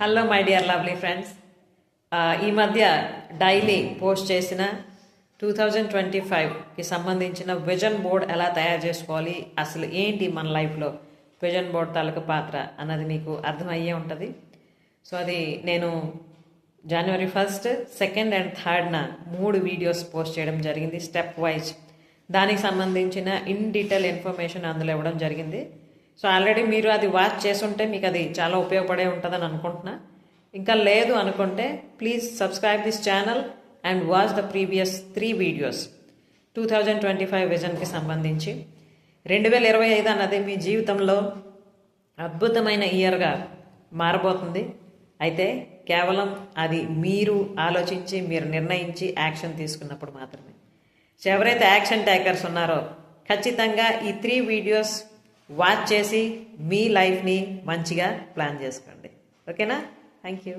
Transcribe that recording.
Hello my dear lovely friends, ఈ మధ్య daily post చేసిన 2025కి సంబంధించిన విజన్ బోర్డ్ ఎలా తయారు చేసుకోవాలి, అసలు ఏంటి మన లైఫ్లో విజన్ బోర్డ్ తాలూకు పాత్ర అన్నది మీకు అర్థమయ్యే ఉంటుంది. సో అది నేను జనవరి 1, 2 అండ్ 3న 3 వీడియోస్ పోస్ట్ చేయడం జరిగింది స్టెప్ వైజ్. దానికి సంబంధించిన ఇన్ డీటెయిల్ ఇన్ఫర్మేషన్ అందులో ఇవ్వడం జరిగింది. సో ఆల్రెడీ మీరు అది వాచ్ చేసుంటే మీకు అది చాలా ఉపయోగపడే ఉంటుందని అనుకుంటున్నా. ఇంకా లేదు అనుకుంటే please subscribe this channel and watch the previous 3 videos 2025 విజన్కి సంబంధించి. 2025 అన్నది మీ జీవితంలో అద్భుతమైన ఇయర్గా మారబోతుంది. అయితే కేవలం అది మీరు ఆలోచించి, మీరు నిర్ణయించి యాక్షన్ తీసుకున్నప్పుడు మాత్రమే. సో ఎవరైతే యాక్షన్ టేకర్స్ ఉన్నారో ఖచ్చితంగా ఈ 3 వీడియోస్ వాచ్ చేసి మీ లైఫ్ని మంచిగా ప్లాన్ చేసుకోండి. ఓకేనా? Thank you.